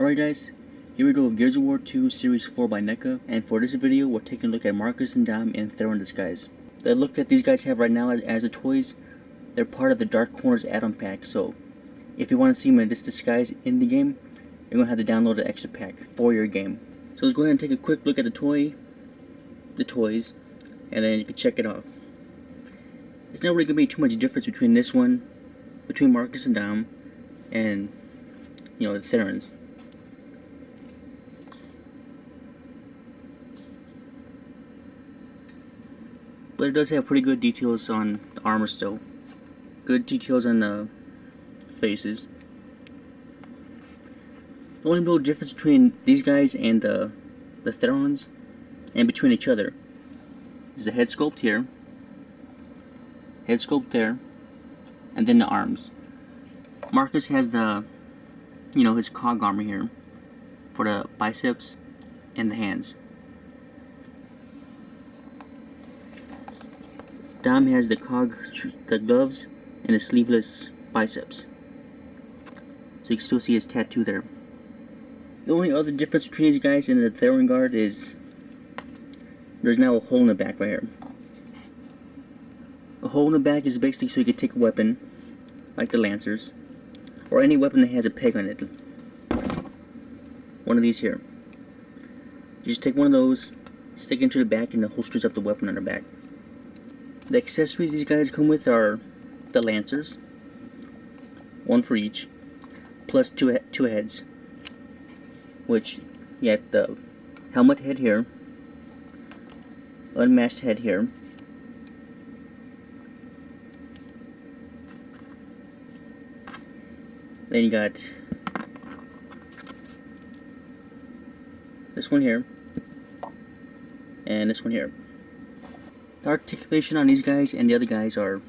Alright guys, here we go with Gears of War 2 Series 4 by NECA, and for this video we're taking a look at Marcus and Dom in Theron disguise. The look that these guys have right now as the toys, they're part of the Dark Corners add-on pack, so if you want to see them in this disguise in the game, you're going to have to download the extra pack for your game. So let's go ahead and take a quick look at the toys, and then you can check it out. There's not really going to be too much difference between this one, between Marcus and Dom, and, the Therons. But it does have pretty good details on the armor still. Good details on the faces. The only real difference between these guys and the Therons, and between each other, is the head sculpt here, head sculpt there, and then the arms. Marcus has the, his cog armor here for the biceps and the hands. Dom has the gloves, and the sleeveless biceps. So you can still see his tattoo there. The only other difference between these guys and the Theron guard is there's now a hole in the back right here. A hole in the back is basically so you can take a weapon, like the Lancers, or any weapon that has a peg on it. One of these here. You just take one of those, stick it into the back, and it holsters up the weapon on the back. The accessories these guys come with are the Lancers, one for each, plus two heads, which you have the helmet head here, unmasked head here, then you got this one here, and this one here. The articulation on these guys and the other guys are,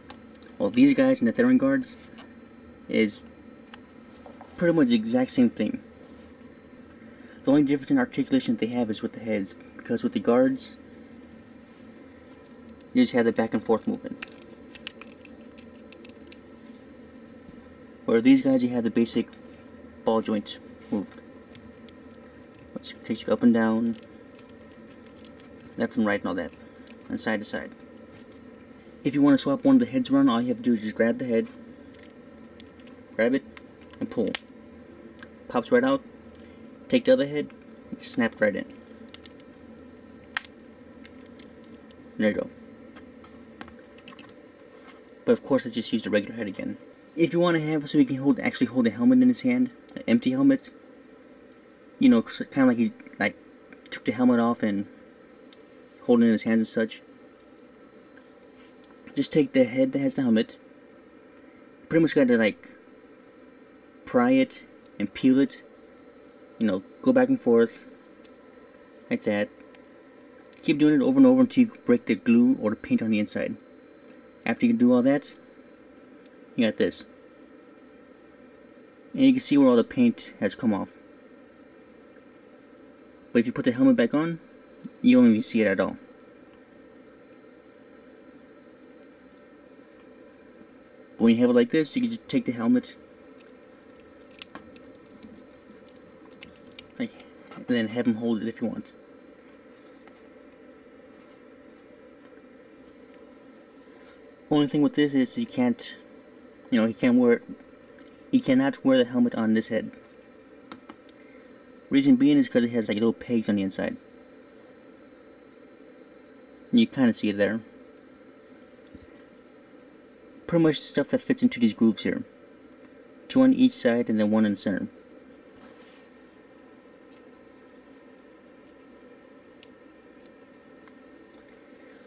well, these guys and the Theron guards is pretty much the exact same thing. The only difference in articulation that they have is with the heads, because with the guards, you just have the back and forth movement. Where these guys, you have the basic ball joint movement, which takes you up and down, left and right and all that, and side to side. If you want to swap one of the heads around, all you have to do is just grab the head, grab it, and pull. Pops right out. Take the other head, and snap right in. There you go. But of course, I just used the regular head again. If you want to have so you can actually hold a helmet in his hand, an empty helmet, kind of like he took the helmet off and holding in his hands and such. Just take the head that has the helmet. Pretty much got to pry it and peel it. Go back and forth like that. Keep doing it over and over until you break the glue or the paint on the inside. After you do all that, you got this. And you can see where all the paint has come off. But if you put the helmet back on, you don't even see it at all. But when you have it like this, you can just take the helmet and then have him hold it if you want. Only thing with this is you can't, he cannot wear the helmet on this head. Reason being is because it has little pegs on the inside. And you kind of see it there. Pretty much stuff that fits into these grooves here. 2 on each side and then 1 in the center.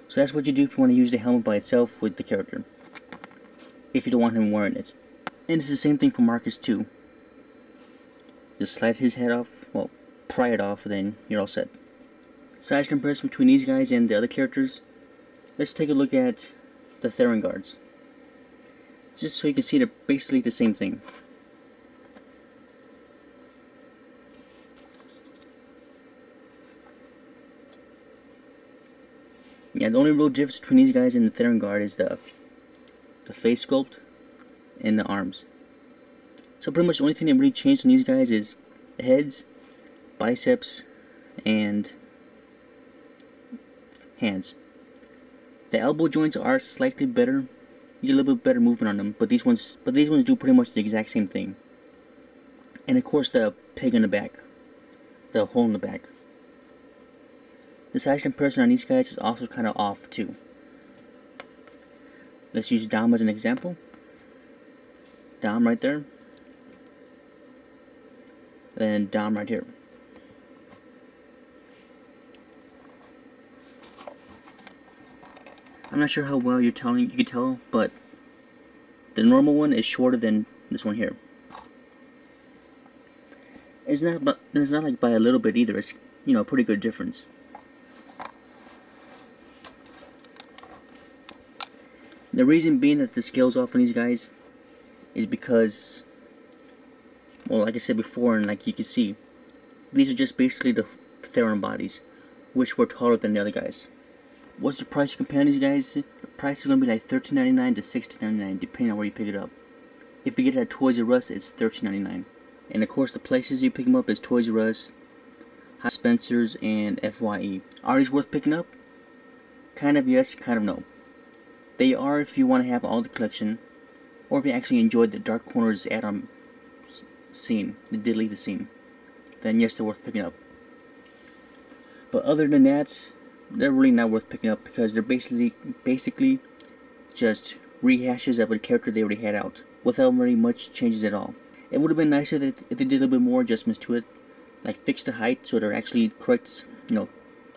So that's what you do if you want to use the helmet by itself with the character. If you don't want him wearing it. And it's the same thing for Marcus too. Just slide his head off, well, pry it off, then you're all set. Size comparison between these guys and the other characters. Let's take a look at the Theron guards. Just so you can see they're basically the same thing. Yeah, the only real difference between these guys and the Theron guard is the face sculpt and the arms. So pretty much the only thing that really changed on these guys is the heads, biceps, and hands. The elbow joints are slightly better. You get a little bit better movement on them, but these ones do pretty much the exact same thing. And of course the peg in the back, the hole in the back. The size comparison on these guys is also kind of off too. Let's use Dom as an example. Dom right there. And Dom right here. I'm not sure how well you can tell, but the normal one is shorter than this one here. It's not like by a little bit either. It's, you know, a pretty good difference. The reason being that the scales off on these guys is because, well, like I said before, and like you can see, these are just basically the Theron bodies, which were taller than the other guys. What's the price you compare these guys? The price is going to be like $13.99 to $16.99, depending on where you pick it up. If you get it at Toys R Us, it's $13.99. And of course, the places you pick them up is Toys R Us, Spencer's, and FYE. Are these worth picking up? Kind of yes, kind of no. They are if you want to have all the collection, or if you actually enjoyed the Dark Corners add-on scene, the deleted scene, then yes, they're worth picking up. But other than that, they're really not worth picking up because they're basically just rehashes of a character they already had out, without very much changes at all. It would have been nicer if they did a little bit more adjustments to it, like fix the height so they're actually correct, you know,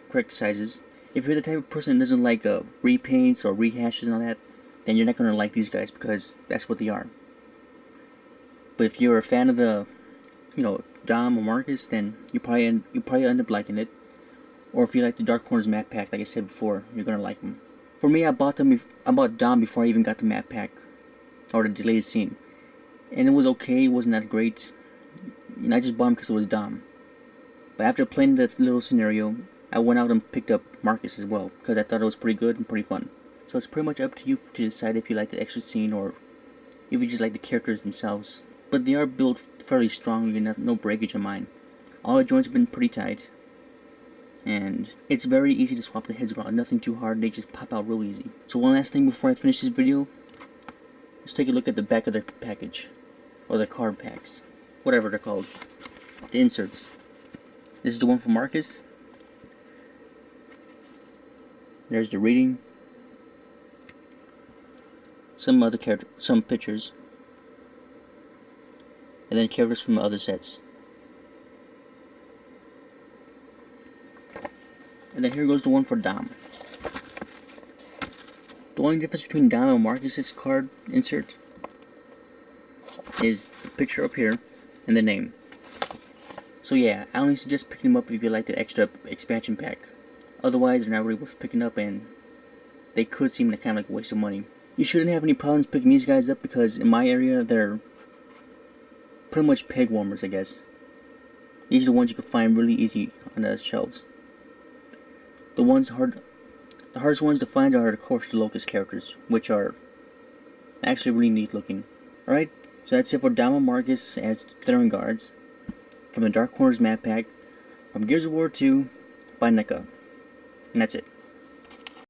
correct sizes. If you're the type of person that doesn't like repaints or rehashes and all that, then you're not gonna like these guys because that's what they are. But if you're a fan of the, you know, Dom or Marcus, then you probably end up liking it. Or if you like the Dark Corners map pack, like I said before, you're gonna like them. For me, I bought Dom before I even got the map pack or the delayed scene, and it was okay. It wasn't that great. You know, I just bought him because it was Dom. But after playing that little scenario, I went out and picked up Marcus as well because I thought it was pretty good and pretty fun. So it's pretty much up to you to decide if you like the extra scene or if you just like the characters themselves. But they are built fairly strong. You have no breakage on mine. All the joints have been pretty tight. And it's very easy to swap the heads around. Nothing too hard. They just pop out real easy. So one last thing before I finish this video. Let's take a look at the back of the package. Or the card packs. Whatever they're called. The inserts. This is the one for Marcus. There's the reading. Some pictures. And then characters from other sets. And then here goes the one for Dom. The only difference between Dom and Marcus's card insert is the picture up here and the name. So yeah, I only suggest picking them up if you like the extra expansion pack. Otherwise, they're not really worth picking up and they could seem like kind of like a waste of money. You shouldn't have any problems picking these guys up because in my area, they're pretty much peg warmers, I guess. These are the ones you can find really easy on the shelves. The hardest ones to find are, of course, the Locust characters, which are actually really neat looking. Alright, so that's it for Dom and Marcus as Theron guards from the Dark Corners map pack from Gears of War 2 by NECA. And that's it.